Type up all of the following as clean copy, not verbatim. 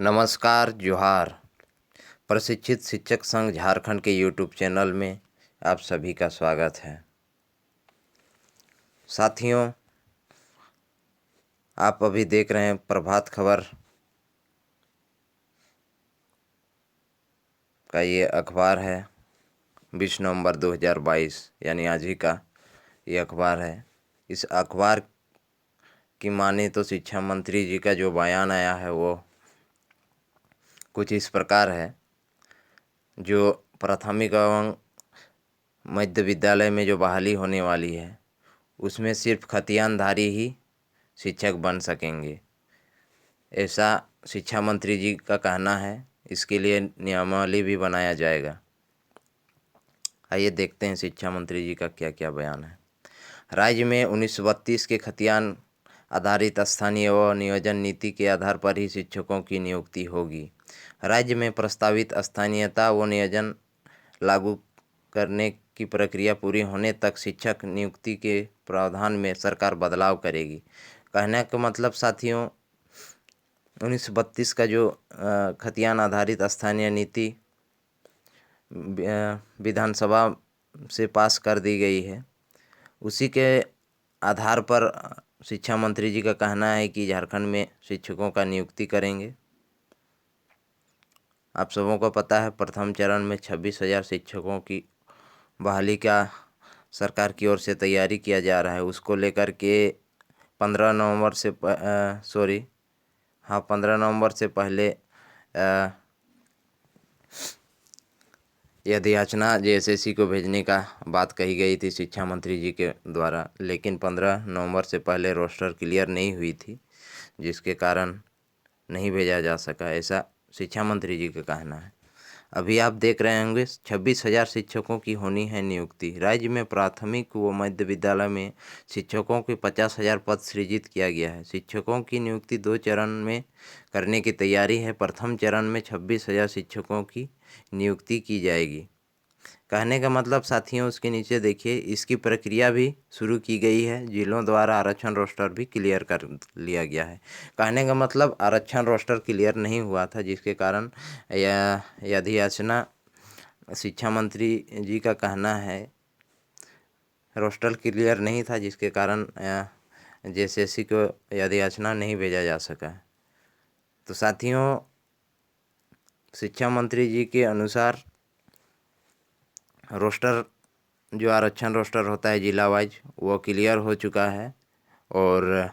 नमस्कार जोहार। प्रशिक्षित शिक्षक संघ झारखंड के यूट्यूब चैनल में आप सभी का स्वागत है। साथियों, आप अभी देख रहे हैं प्रभात खबर का ये अखबार है। 20 नवंबर 2022 यानी आज ही का ये अखबार है। इस अखबार की माने तो शिक्षा मंत्री जी का जो बयान आया है वो कुछ इस प्रकार है। जो प्राथमिक एवं मध्य विद्यालय में जो बहाली होने वाली है उसमें सिर्फ खतियानधारी ही शिक्षक बन सकेंगे, ऐसा शिक्षा मंत्री जी का कहना है। इसके लिए नियमावली भी बनाया जाएगा। आइए देखते हैं शिक्षा मंत्री जी का क्या क्या बयान है। राज्य में 1932 के खतियान आधारित स्थानीय व नियोजन नीति के आधार पर ही शिक्षकों की नियुक्ति होगी। राज्य में प्रस्तावित स्थानीयता व नियोजन लागू करने की प्रक्रिया पूरी होने तक शिक्षक नियुक्ति के प्रावधान में सरकार बदलाव करेगी। कहने का मतलब साथियों, 1932 का जो खतियान आधारित स्थानीय नीति विधानसभा से पास कर दी गई है, उसी के आधार पर शिक्षा मंत्री जी का कहना है कि झारखंड में शिक्षकों का नियुक्ति करेंगे। आप सबों को पता है प्रथम चरण में 26,000 शिक्षकों की बहाली का सरकार की ओर से तैयारी किया जा रहा है। उसको लेकर के 15 नवंबर से 15 नवंबर से पहले यह अधियाचना जेएसएससी को भेजने का बात कही गई थी शिक्षा मंत्री जी के द्वारा, लेकिन 15 नवंबर से पहले रोस्टर क्लियर नहीं हुई थी, जिसके कारण नहीं भेजा जा सका, ऐसा शिक्षा मंत्री जी का कहना है। अभी आप देख रहे होंगे 26,000 शिक्षकों की होनी है नियुक्ति। राज्य में प्राथमिक व मध्य विद्यालय में शिक्षकों के 50,000 पद सृजित किया गया है। शिक्षकों की नियुक्ति 2 चरण में करने की तैयारी है। प्रथम चरण में 26,000 शिक्षकों की नियुक्ति की जाएगी। कहने का मतलब साथियों, उसके नीचे देखिए, इसकी प्रक्रिया भी शुरू की गई है। जिलों द्वारा आरक्षण रोस्टर भी क्लियर कर लिया गया है। कहने का मतलब आरक्षण रोस्टर क्लियर नहीं हुआ था, जिसके कारण यह अधियाचना शिक्षा मंत्री जी का कहना है रोस्टर क्लियर नहीं था, जिसके कारण जेएसएससी को यह अधियाचना नहीं भेजा जा सका। तो साथियों, शिक्षा मंत्री जी के अनुसार रोस्टर, जो आरक्षण रोस्टर होता है जिला वाइज, वो क्लियर हो चुका है। और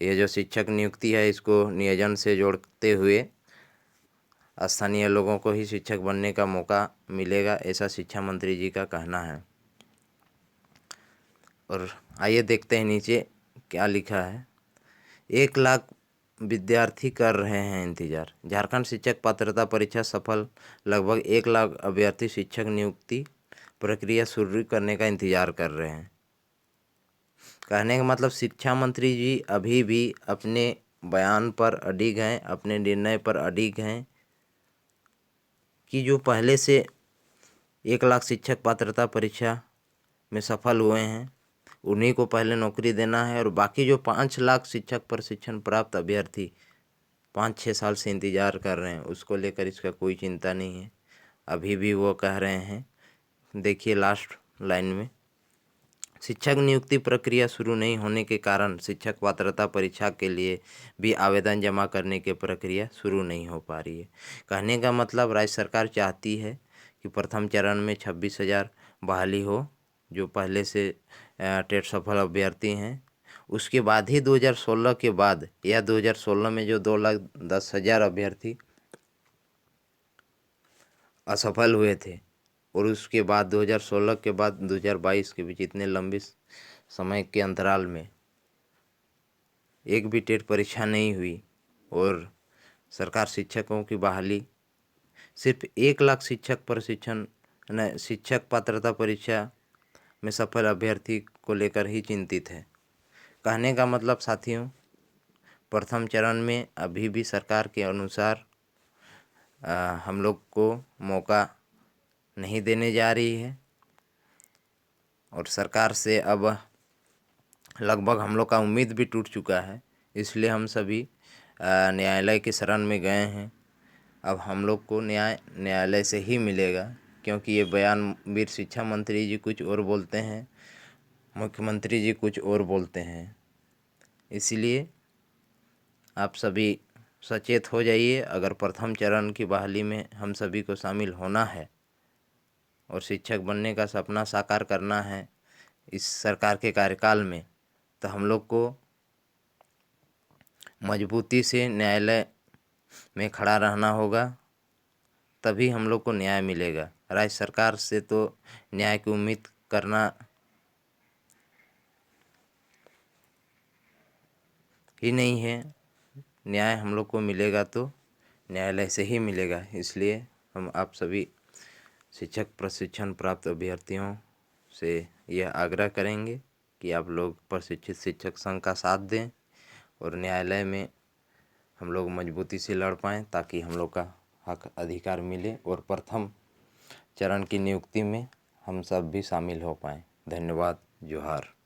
ये जो शिक्षक नियुक्ति है इसको नियोजन से जोड़ते हुए स्थानीय लोगों को ही शिक्षक बनने का मौका मिलेगा, ऐसा शिक्षा मंत्री जी का कहना है। और आइए देखते हैं नीचे क्या लिखा है। 1 लाख विद्यार्थी कर रहे हैं इंतजार। झारखंड शिक्षक पात्रता परीक्षा सफल। लगभग 1 लाख अभ्यर्थी शिक्षक नियुक्ति प्रक्रिया शुरू करने का इंतजार कर रहे हैं। कहने का मतलब शिक्षा मंत्री जी अभी भी अपने बयान पर अडिग हैं, अपने निर्णय पर अडिग हैं कि जो पहले से 1 लाख शिक्षक पात्रता परीक्षा में सफल हुए हैं उन्हीं को पहले नौकरी देना है, और बाकी जो 5 लाख शिक्षक प्रशिक्षण प्राप्त अभ्यर्थी 5-6 साल से इंतजार कर रहे हैं, उसको लेकर इसका कोई चिंता नहीं है। अभी भी वो कह रहे हैं, देखिए लास्ट लाइन में, शिक्षक नियुक्ति प्रक्रिया शुरू नहीं होने के कारण शिक्षक पात्रता परीक्षा के लिए भी आवेदन जमा करने की प्रक्रिया शुरू नहीं हो पा रही है। कहने का मतलब राज्य सरकार चाहती है कि प्रथम चरण में 26,000 बहाली हो, जो पहले से टेट सफल अभ्यर्थी हैं। उसके बाद ही 2016 के बाद, या 2016 में जो 2,10,000 अभ्यर्थी असफल हुए थे, और उसके बाद 2016 के बाद 2022 के बीच इतने लंबे समय के अंतराल में एक भी टेट परीक्षा नहीं हुई, और सरकार शिक्षकों की बहाली सिर्फ 1 लाख शिक्षक पात्रता परीक्षा में सफल अभ्यर्थी को लेकर ही चिंतित है। कहने का मतलब साथियों, प्रथम चरण में अभी भी सरकार के अनुसार हम लोग को मौका नहीं देने जा रही है, और सरकार से अब लगभग हम लोग का उम्मीद भी टूट चुका है। इसलिए हम सभी न्यायालय की शरण में गए हैं अब हम लोग को न्यायालय से ही मिलेगा, क्योंकि ये बयान वीर शिक्षा मंत्री जी कुछ और बोलते हैं, मुख्यमंत्री जी कुछ और बोलते हैं। इसलिए आप सभी सचेत हो जाइए। अगर प्रथम चरण की बहाली में हम सभी को शामिल होना है और शिक्षक बनने का सपना साकार करना है इस सरकार के कार्यकाल में, तो हम लोग को मजबूती से न्यायालय में खड़ा रहना होगा, तभी हम लोग को न्याय मिलेगा। राज्य सरकार से तो न्याय की उम्मीद करना ही नहीं है। न्याय हम लोग को मिलेगा तो न्यायालय से ही मिलेगा। इसलिए हम आप सभी शिक्षक प्रशिक्षण प्राप्त अभ्यर्थियों से यह आग्रह करेंगे कि आप लोग प्रशिक्षित शिक्षक संघ का साथ दें और न्यायालय में हम लोग मजबूती से लड़ पाएँ, ताकि हम लोग का हक अधिकार मिले और प्रथम चरण की नियुक्ति में हम सब भी शामिल हो पाएँ। धन्यवाद। जोहार।